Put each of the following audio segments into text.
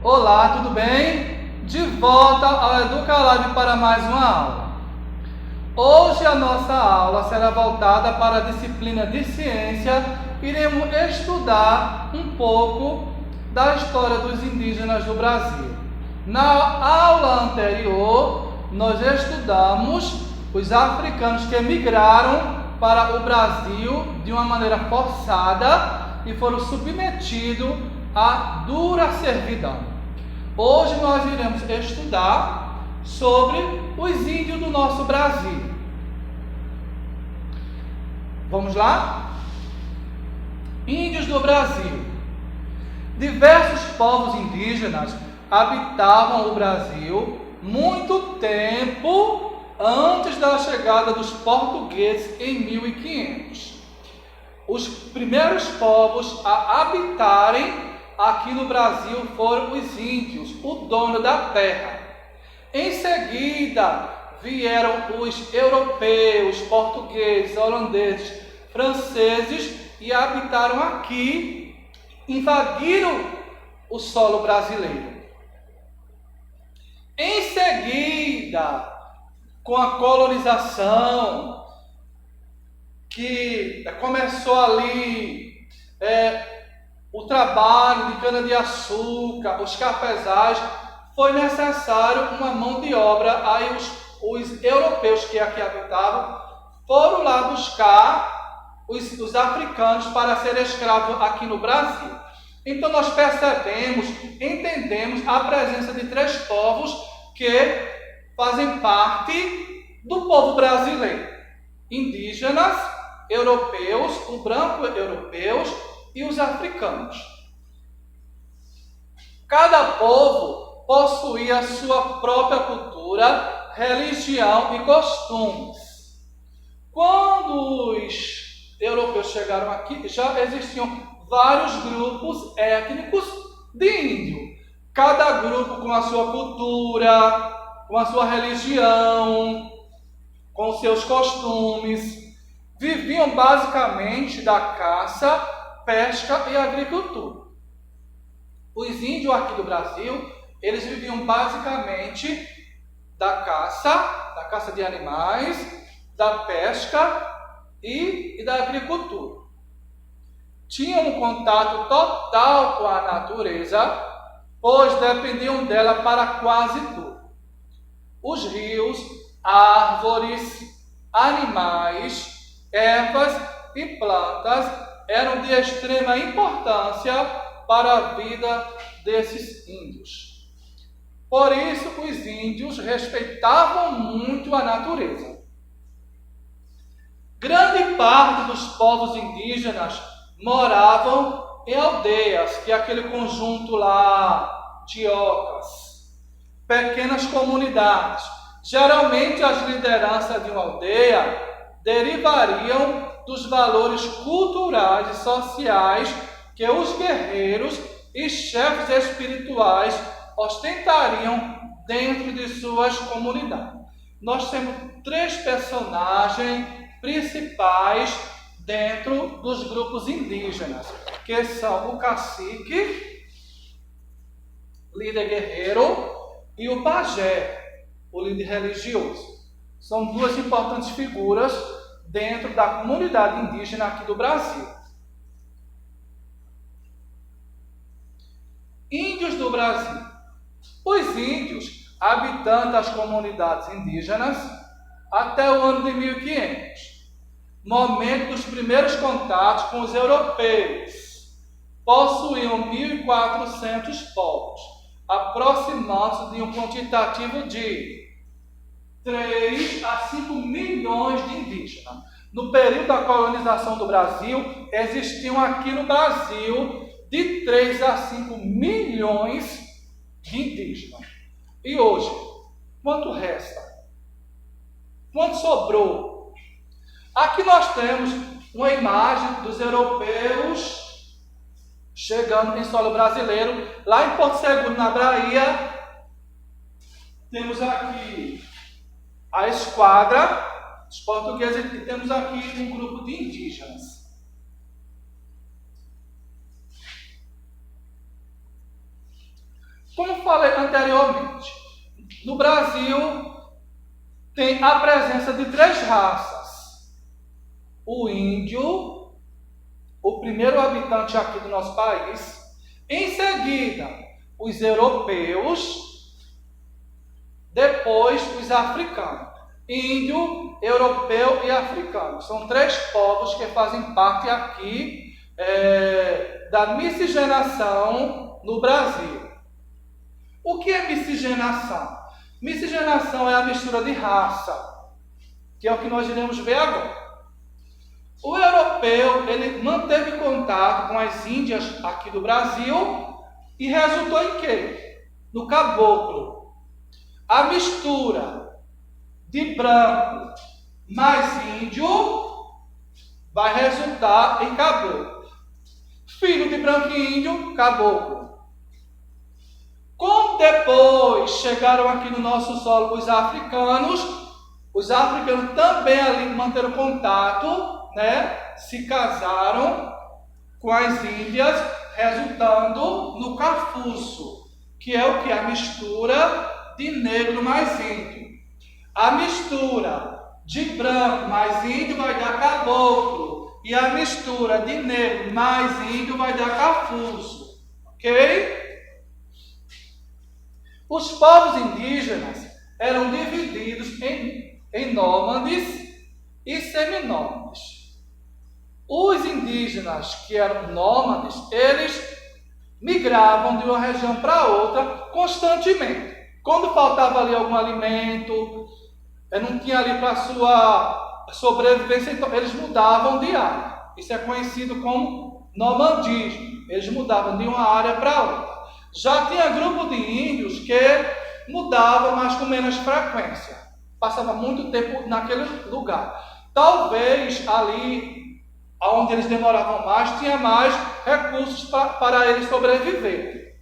Olá, tudo bem? De volta ao Educalive para mais uma aula. Hoje a nossa aula será voltada para a disciplina de ciência. Iremos estudar um pouco da história dos indígenas do Brasil. Na aula anterior, nós estudamos os africanos que migraram para o Brasil de uma maneira forçada e foram submetidos à dura servidão. Hoje nós iremos estudar sobre os índios do nosso Brasil. Vamos lá? Índios do Brasil. Diversos povos indígenas habitavam o Brasil muito tempo antes da chegada dos portugueses em 1500. Os primeiros povos a habitarem aqui no Brasil foram os índios, o dono da terra. Em seguida vieram os europeus, portugueses, holandeses, franceses e habitaram aqui, invadiram o solo brasileiro. Em seguida, com a colonização, que começou ali o trabalho de cana-de-açúcar, os cafezais, foi necessário uma mão de obra. Aí os europeus que aqui habitavam foram lá buscar os africanos para serem escravos aqui no Brasil. Então nós percebemos, entendemos a presença de três povos que fazem parte do povo brasileiro: indígenas, europeus, o branco europeus e os africanos. Cada povo possuía sua própria cultura, religião e costumes. Quando os europeus chegaram aqui, já existiam vários grupos étnicos de índio. Cada grupo com a sua cultura, com a sua religião, com seus costumes. Viviam basicamente da caça, pesca e agricultura. Os índios aqui do Brasil, eles viviam basicamente da caça de animais, da pesca e da agricultura. Tinham um contato total com a natureza, pois dependiam dela para quase tudo. Os rios, árvores, animais, ervas e plantas eram de extrema importância para a vida desses índios. Por isso, os índios respeitavam muito a natureza. Grande parte dos povos indígenas moravam em aldeias, que é aquele conjunto lá de ocas, pequenas comunidades. Geralmente, as lideranças de uma aldeia derivariam dos valores culturais e sociais que os guerreiros e chefes espirituais ostentariam dentro de suas comunidades. Nós temos três personagens principais dentro dos grupos indígenas, que são o cacique, líder guerreiro, e o pajé, o líder religioso. São duas importantes figuras dentro da comunidade indígena aqui do Brasil. Índios do Brasil. Os índios, habitantes das comunidades indígenas, até o ano de 1500, momento dos primeiros contatos com os europeus, possuíam 1.400 povos, aproximando-se de um quantitativo de 3 a 5 milhões de indígenas. No período da colonização do Brasil, existiam aqui no Brasil de 3 a 5 milhões de indígenas. E hoje, quanto resta? Quanto sobrou? Aqui nós temos uma imagem dos europeus chegando em solo brasileiro. Lá em Porto Seguro, na Bahia, temos aqui a esquadra dos portugueses e temos aqui um grupo de indígenas. Como falei anteriormente, no Brasil tem a presença de 3 raças. O índio, o primeiro habitante aqui do nosso país. Em seguida, os europeus. Depois, os africanos. Índio, europeu e africano. São 3 povos que fazem parte aqui da miscigenação no Brasil. O que é miscigenação? Miscigenação é a mistura de raça, que é o que nós iremos ver agora. O europeu, ele manteve contato com as índias aqui do Brasil e resultou em quê? No caboclo. A mistura de branco mais índio vai resultar em caboclo. Filho de branco e índio, caboclo. Como depois chegaram aqui no nosso solo os africanos também ali manteram contato, né? Se casaram com as índias, resultando no cafuço, que é o que? A mistura de negro mais índio. A mistura de branco mais índio vai dar caboclo, e a mistura de negro mais índio vai dar cafuço, ok? Os povos indígenas eram divididos em nômades e seminômades. Os indígenas que eram nômades, eles migravam de uma região para outra constantemente. Quando faltava ali algum alimento, não tinha ali para sua sobrevivência, então eles mudavam de área. Isso é conhecido como nomadismo. Eles mudavam de uma área para outra. Já tinha grupo de índios que mudavam, mas com menos frequência. Passava muito tempo naquele lugar. Talvez ali, onde eles demoravam mais, tinha mais recursos para eles sobreviverem.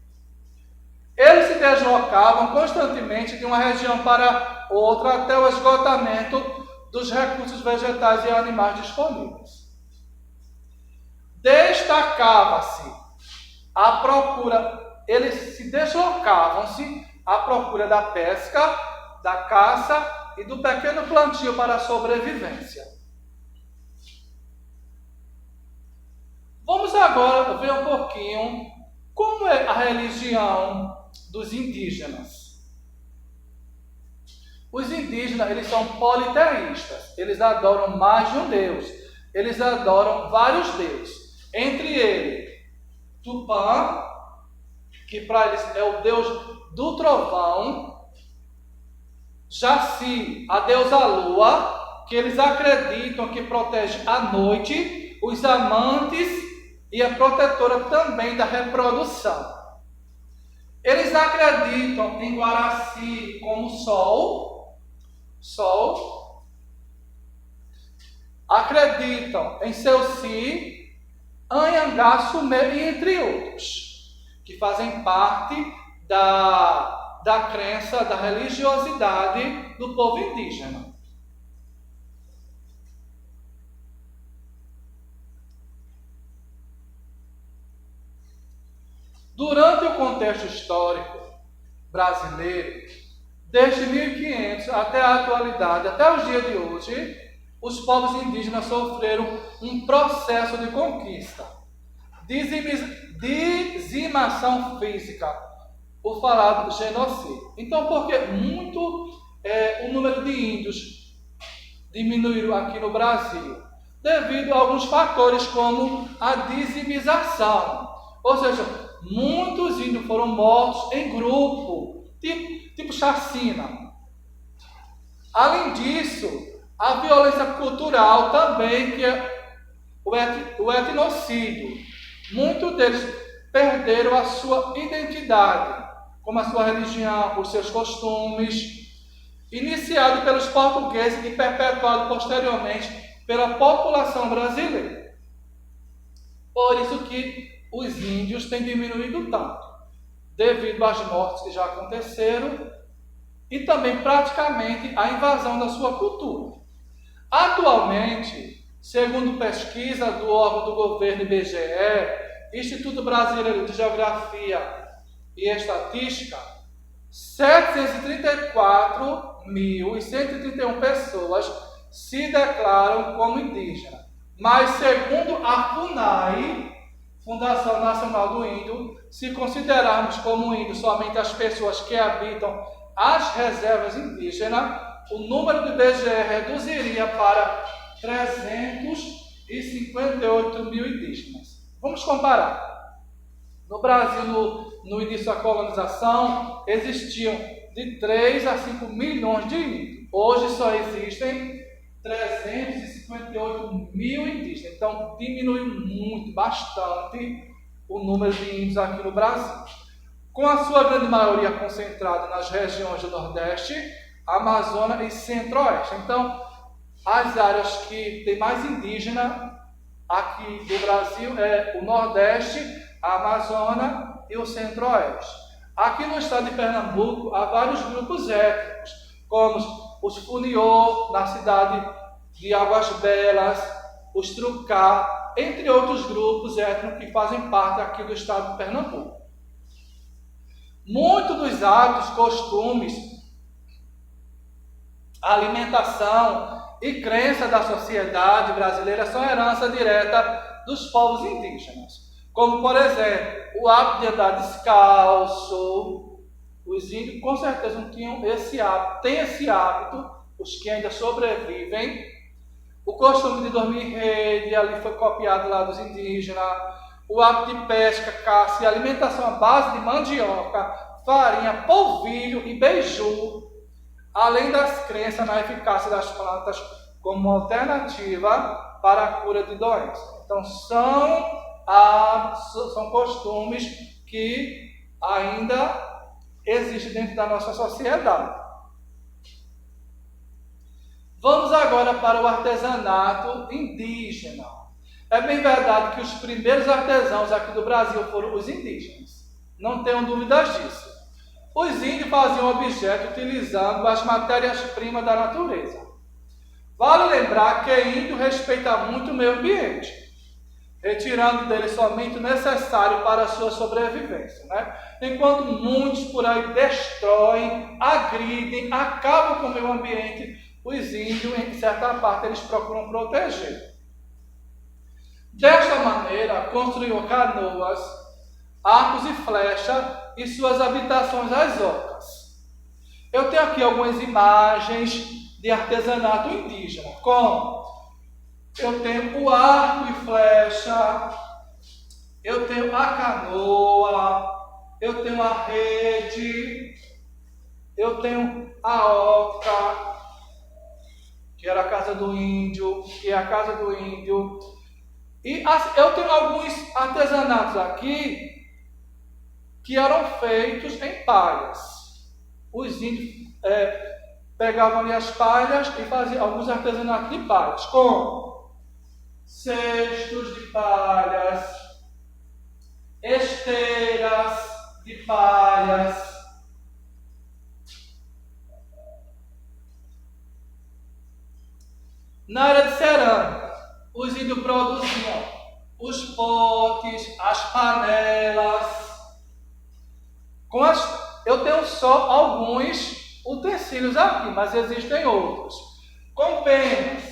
Eles se deslocavam constantemente de uma região para outra até o esgotamento dos recursos vegetais e animais disponíveis. Destacava-se a procura. Eles se deslocavam-se à procura da pesca, da caça e do pequeno plantio para a sobrevivência. Vamos agora ver um pouquinho como é a religião dos indígenas. Os indígenas, eles são politeístas. Eles adoram mais de um Deus. Eles adoram vários deuses. Entre eles, Tupã, que para eles é o deus do trovão. Jaci, a deusa lua, que eles acreditam que protege à noite os amantes e é protetora também da reprodução. Eles acreditam em Guaraci como sol. Acreditam em Seuci, Anhangá, Sumé e entre outros, que fazem parte da crença, da religiosidade do povo indígena. Durante o contexto histórico brasileiro, desde 1500 até a atualidade, até os dias de hoje, os povos indígenas sofreram um processo de conquista, dizimação física, o falado genocídio. Então, porque o número de índios diminuiu aqui no Brasil, devido a alguns fatores como a dizimização, ou seja, muitos índios foram mortos em grupo, tipo chacina. Além disso, a violência cultural também, que é o etnocídio. Muitos deles perderam a sua identidade, como a sua religião, os seus costumes, iniciado pelos portugueses e perpetuado posteriormente pela população brasileira. Por isso que os índios têm diminuído tanto, devido às mortes que já aconteceram e também praticamente a invasão da sua cultura. Atualmente, segundo pesquisa do órgão do governo IBGE, Instituto Brasileiro de Geografia e Estatística, 734.131 pessoas se declaram como indígenas. Mas, segundo a FUNAI, Fundação Nacional do Índio, se considerarmos como índio somente as pessoas que habitam as reservas indígenas, o número do IBGE reduziria para 358 mil indígenas. Vamos comparar. No Brasil, no início da colonização, existiam de 3 a 5 milhões de índios. Hoje só existem 358 mil indígenas. Então, diminuiu muito, bastante, o número de índios aqui no Brasil. Com a sua grande maioria concentrada nas regiões do Nordeste, Amazônia e Centro-Oeste. Então, as áreas que tem mais indígena aqui do Brasil é o Nordeste, a Amazônia e o Centro-Oeste. Aqui no estado de Pernambuco há vários grupos étnicos, como os Funiô, na cidade de Águas Belas, os Trucá, entre outros grupos étnicos que fazem parte aqui do estado de Pernambuco. Muitos dos hábitos, costumes, alimentação e crença da sociedade brasileira são herança direta dos povos indígenas. Como, por exemplo, o hábito de andar descalço. Os índios com certeza não tinham esse hábito. Tem esse hábito, os que ainda sobrevivem. O costume de dormir em rede, ali foi copiado lá dos indígenas. O hábito de pesca, caça e alimentação à base de mandioca, farinha, polvilho e beiju. Além das crenças na eficácia das plantas como alternativa para a cura de doenças. Então, são costumes que ainda existem dentro da nossa sociedade. Vamos agora para o artesanato indígena. É bem verdade que os primeiros artesãos aqui do Brasil foram os indígenas. Não tenham dúvidas disso. Os índios faziam objetos utilizando as matérias-primas da natureza. Vale lembrar que o índio respeita muito o meio ambiente, retirando dele somente o necessário para a sua sobrevivência, né? Enquanto muitos por aí destroem, agridem, acabam com o meio ambiente, os índios, em certa parte, eles procuram proteger. Desta maneira, construiu canoas, arcos e flechas e suas habitações às ocas. Eu tenho aqui algumas imagens de artesanato indígena, como eu tenho o arco e flecha, eu tenho a canoa, eu tenho a rede, eu tenho a oca, que era a casa do índio, que é a casa do índio. E eu tenho alguns artesanatos aqui que eram feitos em palhas. Os índios pegavam ali as palhas e faziam alguns artesanatos de palhas, como cestos de palhas, esteiras de palhas, na área de cerâmica, os índios produziam os potes, as panelas. Eu tenho só alguns utensílios aqui, mas existem outros. Com penas,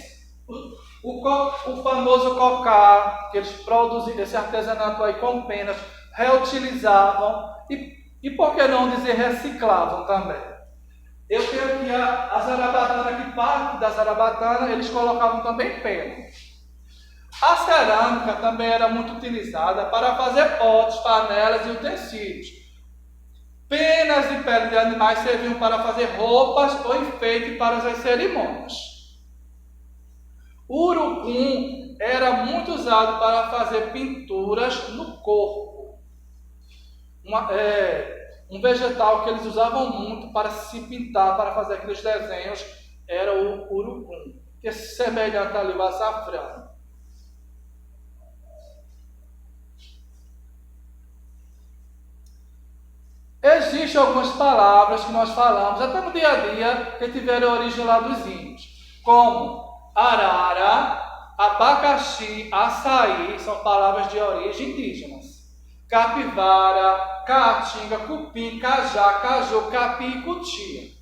o famoso cocá, que eles produziam esse artesanato aí com penas, reutilizavam e por que não dizer reciclavam também. Eu tenho aqui a zarabatana, que parte da zarabatana eles colocavam também pena. A cerâmica também era muito utilizada para fazer potes, panelas e utensílios. Penas e pele de animais serviam para fazer roupas ou enfeite para as cerimônias. O urucum era muito usado para fazer pinturas no corpo. Um vegetal que eles usavam muito para se pintar, para fazer aqueles desenhos, era o urucum, que é semelhante ali ao açafrão. Existem algumas palavras que nós falamos, até no dia a dia, que tiveram origem lá dos índios, como arara, abacaxi, açaí, são palavras de origem indígenas. Capivara, caatinga, cupim, cajá, caju, capim e cutia.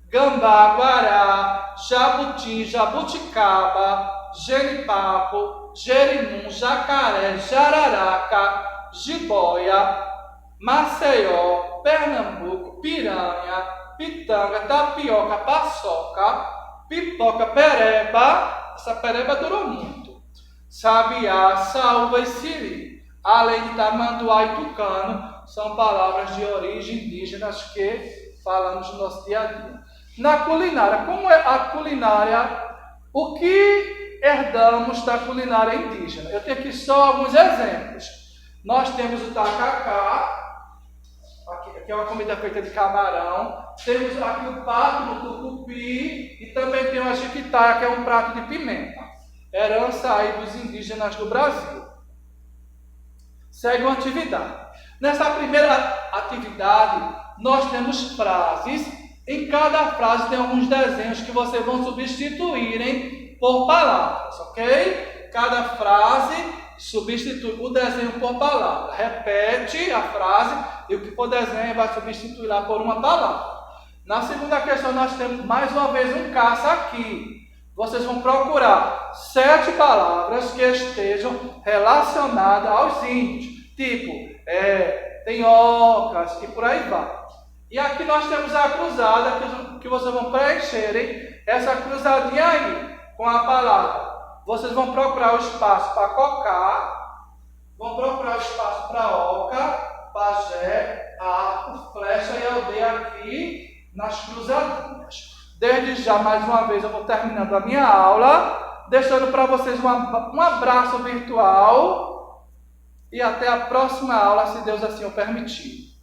Gambá, guará, jabuti, jabuticaba, genipapo, jerimum, jacaré, jararaca, jiboia, Maceió, Pernambuco, piranha, pitanga, tapioca, paçoca, pipoca, pereba, essa pereba durou muito, sabiá, saúva e siri, além de tamanduá e tucano, são palavras de origem indígenas que falamos no nosso dia a dia. Na culinária, como é a culinária, o que herdamos da culinária indígena? Eu tenho aqui só alguns exemplos. Nós temos o tacacá, aqui é uma comida feita de camarão. Temos aqui o pato no tucupi e também tem a jiquitá, que é um prato de pimenta. Herança aí dos indígenas do Brasil. Segue uma atividade. Nessa primeira atividade, nós temos frases. Em cada frase tem alguns desenhos que vocês vão substituírem por palavras, ok? Cada frase substitui o desenho por palavra. Repete a frase e o que for desenho vai substituir lá por uma palavra. Na segunda questão nós temos mais uma vez um caça aqui. Vocês vão procurar 7 palavras que estejam relacionadas aos índios. Tipo, tenhocas e por aí vai. E aqui nós temos a cruzada que vocês vão preencherem essa cruzadinha aí com a palavra. Vocês vão procurar o espaço para cocá, vão procurar o espaço para oca, pajé, arco, flecha e aldeia aqui nas cruzadinhas. Desde já, mais uma vez, eu vou terminando a minha aula, deixando para vocês um abraço virtual e até a próxima aula, se Deus assim o permitir.